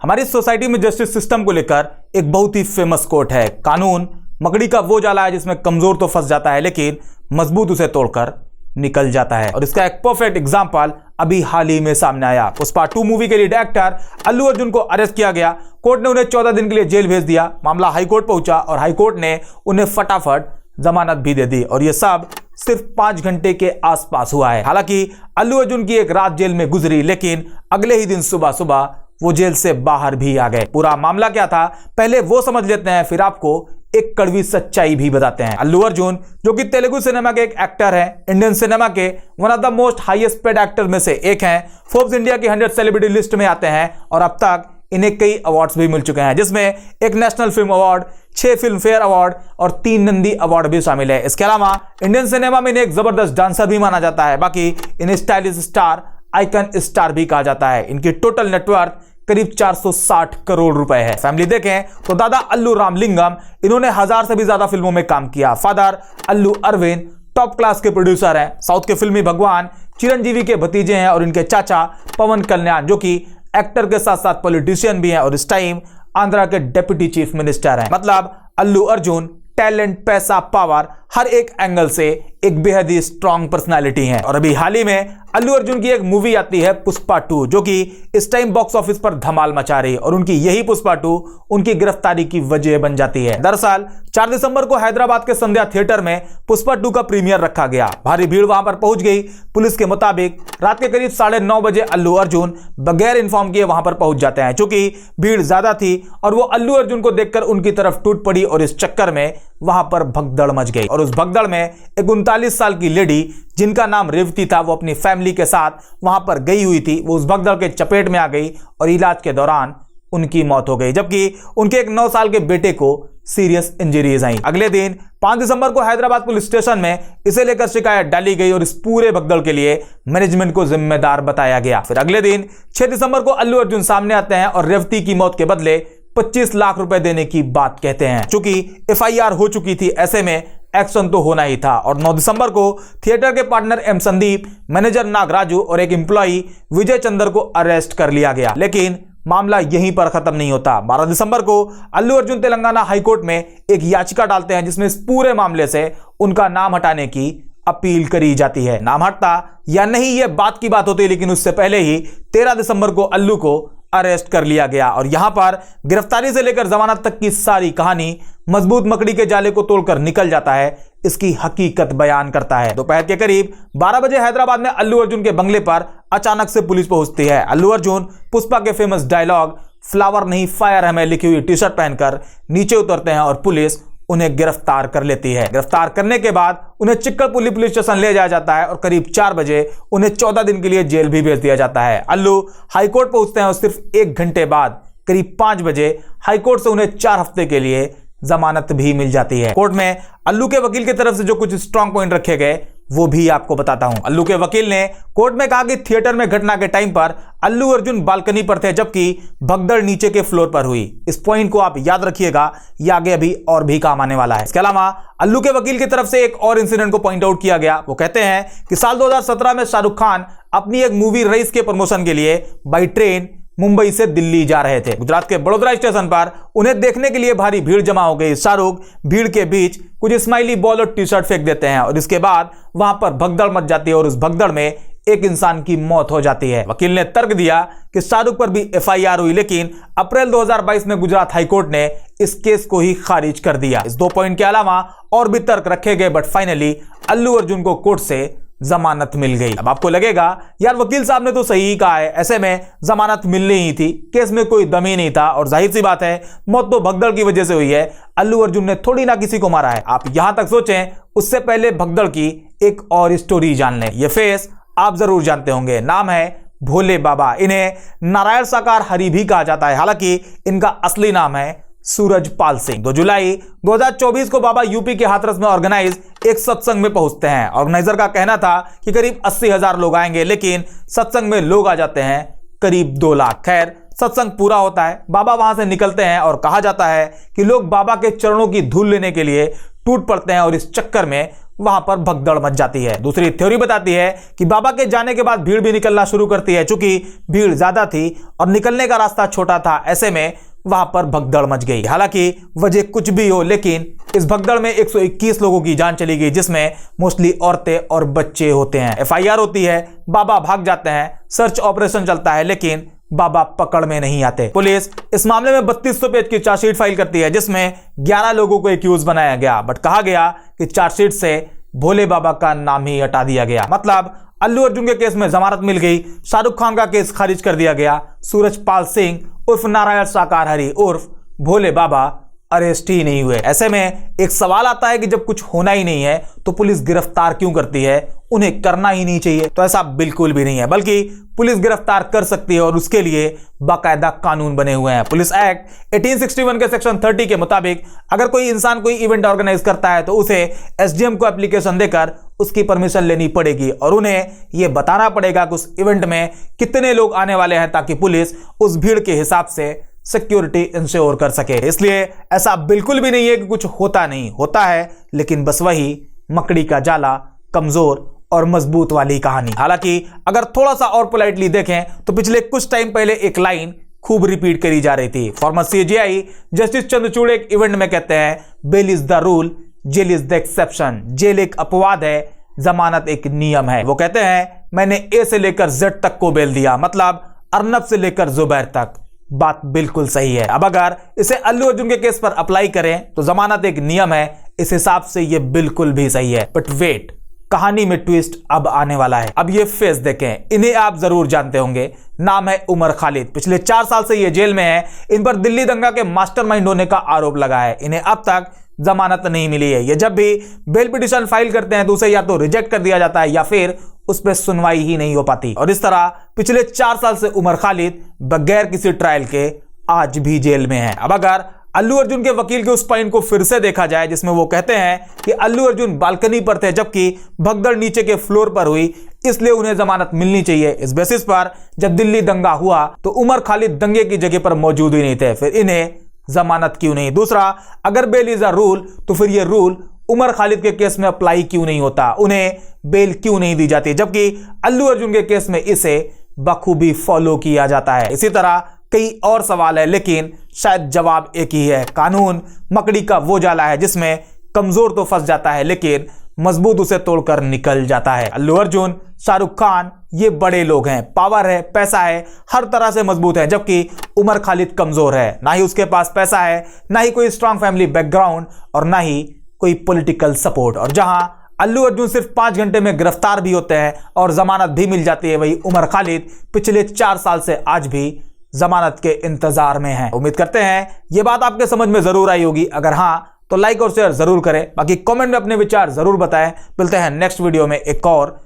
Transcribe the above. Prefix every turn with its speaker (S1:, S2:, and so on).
S1: हमारी सोसाइटी में justice system को लेकर एक बहुत ही फेमस कोट है, कानून मकड़ी का वो जाला है जिसमें कमजोर तो फंस जाता है लेकिन मजबूत उसे तोड़कर निकल जाता है। और इसका एक परफेक्ट एग्जांपल अभी हाल ही में सामने आया। पुष्पा 2 मूवी के लीड एक्टर अल्लू अर्जुन को अरेस्ट किया गया। कोर्ट ने उन्हें 14 दिन के लिए जेल भेज दिया। मामला हाईकोर्ट पहुंचा और हाईकोर्ट ने उन्हें फटाफट जमानत भी दे दी और यह सब सिर्फ 5 घंटे के आसपास हुआ है। हालांकि अल्लू अर्जुन की एक रात जेल में गुजरी लेकिन अगले ही दिन सुबह सुबह वो जेल से बाहर भी आ गए। पूरा मामला क्या था पहले वो समझ लेते हैं, फिर आपको एक कड़वी सच्चाई भी बताते हैं। अल्लू अर्जुन जो कि तेलुगु सिनेमा के एक एक्टर हैं, इंडियन सिनेमा के one of the most highest paid actor में से एक हैं, फोर्ब्स इंडिया की 100 सेलिब्रिटी लिस्ट में आते हैं और अब तक इन्हें कई अवार्ड्स भी मिल चुके हैं जिसमें एक national film award, 6 film fair award और 3 नंदी अवार्ड भी शामिल है। इसके अलावा इंडियन सिनेमा में इन्हें एक जबरदस्त डांसर भी माना जाता है। बाकी इन्हें स्टाइलिश स्टार, आइकन स्टार भी कहा जाता है। इनकी टोटल नेटवर्थ करीब 460 करोड़ रुपए है। फैमिली देखें तो दादा अल्लू रामलिंगम, इन्होंने 1000 से भी ज्यादा फिल्मों में काम किया। फादर अल्लू अरविंद टॉप क्लास के प्रोड्यूसर हैं, साउथ के फिल्मी भगवान चिरंजीवी के भतीजे हैं और इनके चाचा पवन कल्याण जो कि एक्टर के साथ साथ पॉलिटिशियन भी हैं और इस टाइम आंध्रा के डिप्टी चीफ मिनिस्टर हैं। मतलब अल्लू अर्जुन टैलेंट, पैसा, पावर हर एक एंगल से एक बेहद ही स्ट्रॉन्ग पर्सनालिटी है। और अभी हाल ही में अल्लू अर्जुन की एक मूवी आती है पुष्पा 2 जो कि इस टाइम बॉक्स ऑफिस पर धमाल मचा रही है और उनकी यही पुष्पा 2 उनकी गिरफ्तारी की वजह बन जाती है। दरअसल 4 दिसंबर को हैदराबाद के संध्या थिएटर में पुष्पा 2 का प्रीमियर रखा गया। भारी भीड़ वहां पर पहुंच गई। पुलिस के मुताबिक रात के करीब 9:30 बजे अल्लू अर्जुन बगैर इन्फॉर्म किए वहां पर पहुंच जाते हैं। चूंकि भीड़ ज्यादा थी और वो अल्लू अर्जुन को देखकर उनकी तरफ टूट पड़ी और इस चक्कर में वहां पर भगदड़ मच गई और उस भगदड़ में एक 39 साल की लेडी जिनका नाम रेवती था, वो अपनी फैमिली के साथ वहां पर गई हुई थी। वो उस भगदड़ के चपेट में आ गई और इलाज के दौरान उनकी मौत हो गई जबकि उनके एक 9 साल के बेटे को सीरियस इंजरीज आई। अगले दिन 5 दिसंबर को हैदराबाद पुलिस स्टेशन में इसे लेकर शिकायत डाली गई और इस पूरे भगदड़ के लिए मैनेजमेंट को जिम्मेदार बताया गया। फिर अगले दिन 6 दिसंबर को अल्लू अर्जुन सामने आते हैं और रेवती की मौत के बदले 25 लाख रुपए देने की बात कहते हैं। चूंकि एफआईआर हो चुकी थी ऐसे में एक्शन तो होना ही था। और 9 दिसंबर को थिएटर के partner M Sandeep, manager Nagaraju और एक एम्प्लॉई विजय चंद्र को अरेस्ट कर लिया गया। लेकिन मामला यहीं पर खत्म नहीं होता। 12 दिसंबर को अल्लू अर्जुन तेलंगाना हाईकोर्ट में एक याचिका डालते हैं जिसमें इस पूरे मामले से उनका नाम हटाने की अपील करी जाती है। नाम हटता या नहीं यह बात की बात होती है लेकिन उससे पहले ही 13 दिसंबर को अल्लू को अरेस्ट कर लिया गया और यहां पर गिरफ्तारी से लेकर जमानत तक की सारी कहानी मजबूत मकड़ी के जाले को तोड़कर निकल जाता है, इसकी हकीकत बयान करता है। दोपहर के करीब 12 बजे हैदराबाद में अल्लू अर्जुन के बंगले पर अचानक से पुलिस पहुंचती है। अल्लू अर्जुन पुष्पा के फेमस डायलॉग फ्लावर नहीं फायर हमें लिखी हुई टी शर्ट पहनकर नीचे उतरते हैं और पुलिस उन्हें गिरफ्तार कर लेती है। गिरफ्तार करने के बाद उन्हें चिक्करपुली पुलिस स्टेशन ले जाया जाता है और करीब 4 बजे उन्हें 14 दिन के लिए जेल भी भेज दिया जाता है। अल्लू हाईकोर्ट पहुंचते हैं और सिर्फ 1 घंटे बाद करीब 5 बजे हाईकोर्ट से उन्हें 4 हफ्ते के लिए जमानत भी मिल जाती है। कोर्ट में अल्लू के वकील की तरफ से जो कुछ स्ट्रॉन्ग पॉइंट रखे गए वो भी आपको बताता हूं। अल्लू के वकील ने कोर्ट में कहा कि थिएटर में घटना के टाइम पर अल्लू अर्जुन बालकनी पर थे जबकि भगदड़ नीचे के फ्लोर पर हुई। इस पॉइंट को आप याद रखिएगा, ये आगे अभी और भी काम आने वाला है। इसके अलावा अल्लू के वकील की तरफ से एक और इंसिडेंट को पॉइंट आउट किया गया। वो कहते हैं कि साल 2017 में शाहरुख खान अपनी एक मूवी रईस के प्रमोशन के लिए बाई ट्रेन मुंबई से दिल्ली जा रहे थे। गुजरात के बड़ोदरा स्टेशन पर उन्हें देखने के लिए भारी भीड़ जमा हो गई। शाहरुख भीड़ के बीच कुछ स्माइली बॉल और टी शर्ट फेंक देते हैं और इसके बाद वहां पर भगदड़ मच जाती है और उस भगदड़ में एक इंसान की मौत हो जाती है। वकील ने तर्क दिया कि शाहरुख पर भी एफआईआर हुई लेकिन अप्रैल 2022 में गुजरात हाईकोर्ट ने इस केस को ही खारिज कर दिया। इस 2 पॉइंट के अलावा और भी तर्क रखे गए बट फाइनली अल्लू अर्जुन को कोर्ट से जमानत मिल गई। अब आपको लगेगा यार वकील साहब ने तो सही ही कहा है, ऐसे में जमानत मिलनी ही थी, केस में कोई दम ही नहीं था और जाहिर सी बात है मौत तो भगदड़ की वजह से हुई है। अल्लू अर्जुन ने थोड़ी ना किसी को मारा है। आप यहां तक सोचें उससे पहले भगदड़ की एक और स्टोरी जान लें। ये फेस आप जरूर जानते होंगे, नाम है भोले बाबा। इन्हें नारायण साकार हरि भी कहा जाता है, हालांकि इनका असली नाम है सूरजपाल सिंह। 2 जुलाई 2024 को बाबा यूपी के हाथरस में ऑर्गेनाइज एक सत्संग में पहुंचते हैं। ऑर्गेनाइजर का कहना था कि करीब 80,000 लोग आएंगे लेकिन सत्संग में लोग आ जाते हैं करीब 2 लाख। खैर सत्संग पूरा होता है, बाबा वहां से निकलते हैं और कहा जाता है कि लोग बाबा के चरणों की धूल लेने के लिए टूट पड़ते हैं और इस चक्कर में वहां पर भगदड़ मच जाती है। दूसरी थ्योरी बताती है कि बाबा के जाने के बाद भीड़ भी निकलना शुरू करती है। चूंकि भीड़ ज्यादा थी और निकलने का रास्ता छोटा था, ऐसे में वहां पर भगदड़ मच गई। हालांकि वजह कुछ भी हो, लेकिन इस भगदड़ में 121 लोगों की जान चली गई, जिसमें मोस्टली औरतें और बच्चे होते हैं। FIR होती है, बाबा भाग जाते हैं, सर्च ऑपरेशन चलता है, लेकिन बाबा पकड़ में नहीं आते। पुलिस इस मामले में 3200 पेज की चार्जशीट फाइल करती है, जिसमें 11 लोगों को एक्यूज बनाया गया। बट कहा गया कि चार्जशीट से भोले बाबा का नाम ही हटा दिया गया। मतलब अल्लू अर्जुन के केस में जमानत मिल गई, शाहरुख खान का केस खारिज कर दिया गया, सूरजपाल सिंह उर्फ नारायण साकार हरि उर्फ भोले बाबा अरेस्ट ही नहीं हुए। ऐसे में एक सवाल आता है कि जब कुछ होना ही नहीं है तो पुलिस गिरफ्तार क्यों करती है? उन्हें करना ही नहीं चाहिए। तो ऐसा बिल्कुल भी नहीं है, बल्कि पुलिस गिरफ्तार कर सकती है और उसके लिए बाकायदा कानून बने हुए हैं। पुलिस एक्ट 1861 के सेक्शन 30 के मुताबिक अगर कोई इंसान कोई इवेंट ऑर्गेनाइज करता है तो उसे SDM को एप्लीकेशन देकर उसकी परमिशन लेनी पड़ेगी और उन्हें यह बताना पड़ेगा कि उस इवेंट में कितने लोग आने वाले हैं, ताकि पुलिस उस भीड़ के हिसाब से सिक्योरिटी इंश्योर कर सके। इसलिए ऐसा बिल्कुल भी नहीं है कि कुछ होता नहीं, होता है, लेकिन बस वही मकड़ी का जाला, कमजोर और मजबूत वाली कहानी। हालांकि अगर थोड़ा सा और पोलाइटली देखें तो पिछले कुछ टाइम पहले एक लाइन खूब रिपीट करी जा रही थी। फॉर्मर CJI जस्टिस चंद्रचूड़ एक इवेंट में कहते हैं, bail is the rule, jail is the exception. Jail एक अपवाद है, जमानत एक नियम है। वो कहते हैं मैंने A से लेकर Z तक को बेल दिया, मतलब अर्नब से लेकर जुबैर तक। बात बिल्कुल सही है। अब अगर इसे अल्लू अर्जुन के केस पर अप्लाई करें तो जमानत एक नियम है, इस हिसाब से ये बिल्कुल भी सही है। बट वेट, कहानी में ट्विस्ट अब आने वाला है। अब ये फेस देखें, इन्हें आप जरूर जानते होंगे, नाम है उमर खालिद। पिछले 4 साल से ये जेल में है। इन पर दिल्ली दंगा के मास्टरमाइंड होने का आरोप लगा है। इन्हें अब तक जमानत नहीं मिली है। ये जब भी बेल पिटीशन फाइल करते हैं तो उसे या तो रिजेक्ट कर दिया जाता है या फिर उस पर सुनवाई ही नहीं हो पाती। और इस तरह पिछले 4 साल से उमर खालिद बगैर किसी ट्रायल के आज भी जेल में है। अब अगर अल्लू अर्जुन के वकील के उस पॉइंट को फिर से देखा जाए जिसमें वो कहते हैं कि अल्लू अर्जुन बालकनी पर थे जबकि भगदड़ नीचे के फ्लोर पर हुई, इसलिए उन्हें जमानत मिलनी चाहिए। इस बेसिस पर जब दिल्ली दंगा हुआ तो उमर खालिद दंगे की जगह पर मौजूद ही नहीं थे, फिर इन्हें जमानत क्यों नहीं? दूसरा, अगर बेल इज अ रूल तो फिर यह रूल उमर खालिद के केस में अप्लाई क्यों नहीं होता? उन्हें बेल क्यों नहीं दी जाती, जबकि अल्लू अर्जुन के केस में इसे बखूबी फॉलो किया जाता है? इसी तरह कई और सवाल है, लेकिन शायद जवाब एक ही है। कानून मकड़ी का वो जाला है जिसमें कमजोर तो फंस जाता है लेकिन मजबूत उसे तोड़कर निकल जाता है। अल्लू अर्जुन, शाहरुख खान, ये बड़े लोग हैं, पावर है, पैसा है, हर तरह से मजबूत है, जबकि उमर खालिद कमजोर है। ना ही उसके पास पैसा है, ना ही कोई स्ट्रांग फैमिली बैकग्राउंड और ना ही कोई पॉलिटिकल सपोर्ट। और जहां अल्लू अर्जुन सिर्फ 5 घंटे में गिरफ्तार भी होते हैं और जमानत भी मिल जाती है, वही उमर खालिद पिछले 4 साल से आज भी जमानत के इंतजार में है। उम्मीद करते हैं ये बात आपके समझ में जरूर आई होगी। अगर हाँ तो लाइक और शेयर जरूर करें, बाकी कमेंट में अपने विचार जरूर बताएं। मिलते हैं नेक्स्ट वीडियो में एक और